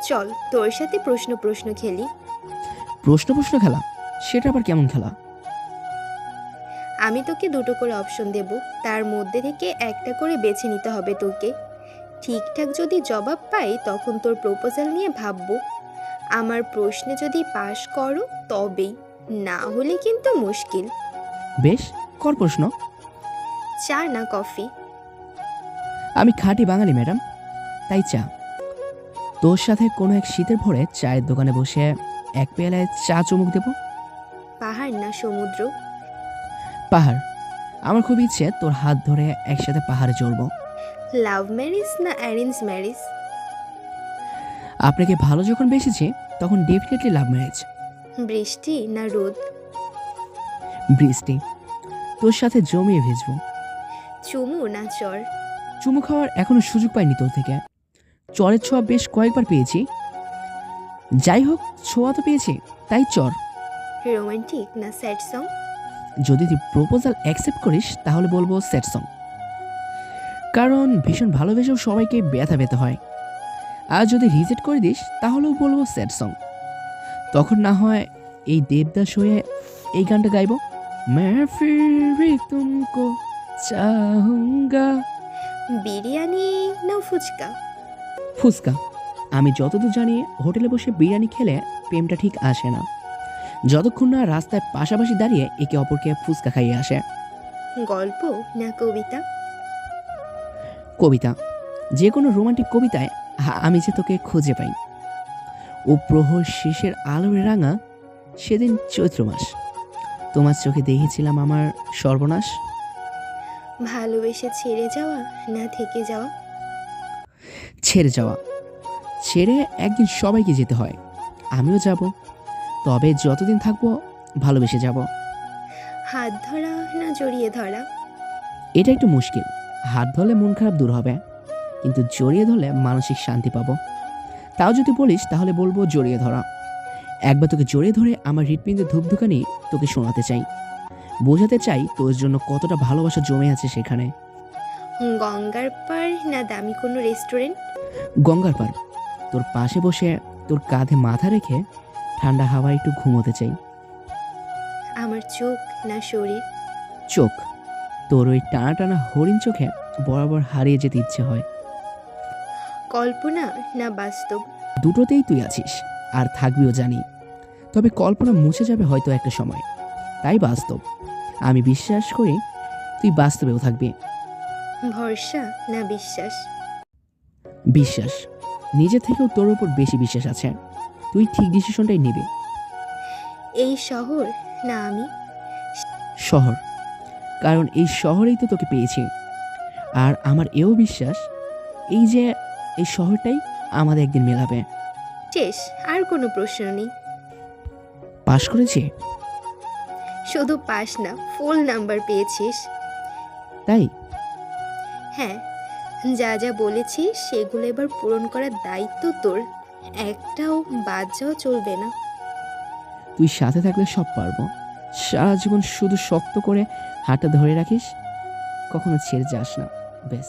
চল তোর সাথে প্রশ্ন প্রশ্ন খেলি। প্রশ্ন প্রশ্ন খেলা? সেটা আবার কেমন খেলা? আমি তোকে দুটো করে অপশন দেব, তার মধ্যে থেকে একটা করে বেছে নিতে হবে তোকে। ঠিকঠাক যদি জবাব পাই তখন তোর প্রপোজাল নিয়ে ভাববো। আমার প্রশ্নে যদি পাশ করো তবেই, না হলে কিন্তু মুশকিল। বেশ, কর প্রশ্ন। চা না কফি? আমি খাঁটি বাঙালি ম্যাডাম, তাই চা। তোর সাথে কোনো এক শীতের ভোরে চায়ের দোকানে বসে এক পেয়ালায় চা চুমুক দেব। পাহাড় না সমুদ্র? পাহাড়। আমার খুব ইচ্ছে তোর হাত ধরে একসাথে পাহাড়ে চড়বো। লাভ ম্যারেজ না অ্যারেঞ্জ ম্যারেজ? আপনাকে ভালো যখন বেসেছি তখন ডেফিনেটলি লাভ ম্যারেজ। বৃষ্টি না রোদ? বৃষ্টি। তোর সাথে জমিয়ে ভিজবো। চুমু না চর? চুমু খাওয়ার এখনো সুযোগ পাইনি তোর থেকে। চরের ছোঁয়া বেশ কয়েকবার পেয়েছি। যাই হোক, ছোঁয়া তো পেয়েছি, তাই চর। রোমান্টিক না স্যাড সং? যদি তুই প্রপোজাল অ্যাকসেপ্ট করিস তাহলে বলবো স্যাড সং, কারণ ভীষণ ভালোবেসেও সবাইকে ব্যথা পেতে হয়। আর যদি রিজেক্ট করে দিস তাহলেও বলবো স্যাড সং। তখন না হয় এই দেবদাস হয়ে এই গানটা গাইবো, मैं फिर भी तुमको चाहूंगा। বিরিয়ানি না ফুচকা? ফুচকা। আমি যতদূর জানি হোটেলে বসে বিরিয়ানি খেলে প্রেমটা ঠিক আসে না, যতক্ষণ না রাস্তায় পাশাপাশি দাঁড়িয়ে একে অপরকে ফুচকা খাইয়ে আসে। গল্প না কবিতা? কবিতা। যে কোনো রোমান্টিক কবিতায় আমি যে তোকে খুঁজে পাই। ও প্রহর শেষের আলোয় রাঙা সেদিন চৈত্র মাস, তোমার চোখে দেখেছিলাম আমার সর্বনাশ। ভালোবেসে ছেড়ে যাওয়া না থেকে যাওয়া? ছেড়ে যাওয়া। ছেড়ে একদিন সবাইকে যেতে হয়, আমিও যাব। তবে যতদিন থাকবো ভালোবেসে যাব। হাত ধরা না জড়িয়ে ধরা? এটা একটু মুশকিল। হাত ধরলে মন খারাপ দূর হবে, কিন্তু জড়িয়ে ধরলে মানসিক শান্তি পাবো। তাও যদি বলিস তাহলে বলবো জড়িয়ে ধরা। একবার তোকে জড়িয়ে ধরে আমার হৃৎপিণ্ডে ধূপধুকানি তোকে শোনাতে চাই, বোঝাতে চাই তোর জন্য কতটা ভালোবাসা জমে আছে সেখানে। গঙ্গার পার না দামি কোনো রেস্টুরেন্ট? গঙ্গার পার। তোর পাশে বসে তোর কাঁধে মাথা রেখে ঠান্ডা হাওয়া একটু ঘুমোতে চাই। আমার চোখ না শরীর? চোখ। তোর ওই টানা টানা হরিণ চোখে বরাবর হারিয়ে যেতে ইচ্ছে হয়। কল্পনা না বাস্তব? দুটোতেই তুই আছিস আর থাকবিও জানি, তবে কল্পনা মুছে যাবে হয়তো একটা সময়, তাই বাস্তব। আমি বিশ্বাস করি তুই বাস্তবেও থাকবি। ভরসা না বিশ্বাস? বিশ্বাস। নিজে থেকেও তোর উপর বেশি বিশ্বাস আছে, তুই ঠিক ডিসিশনটাই নিবি। এই শহর না আমি? শহর। কারণ এই শহরেই তো তোকে পেয়েছি। আর আমার এও বিশ্বাস এই যে এই শহরটাই আমাদের একদিন মেলাবে। শেষ, আর কোনো প্রশ্ন নেই। পাশ করেছি? শুধু পাস না, ফুল নাম্বার পেয়েছিস। তাই? হ্যাঁ, যা যা বলেছিস সেগুলো এবার পূরণ করার দায়িত্ব তোর। একটাও বাদ যাওয়া চলবে না। তুই সাথে থাকলে সব পারবো। সারা জীবন শুধু শক্ত করে হাতটা ধরে রাখিস, কখনো ছেড়ে যাস না, ব্যাস।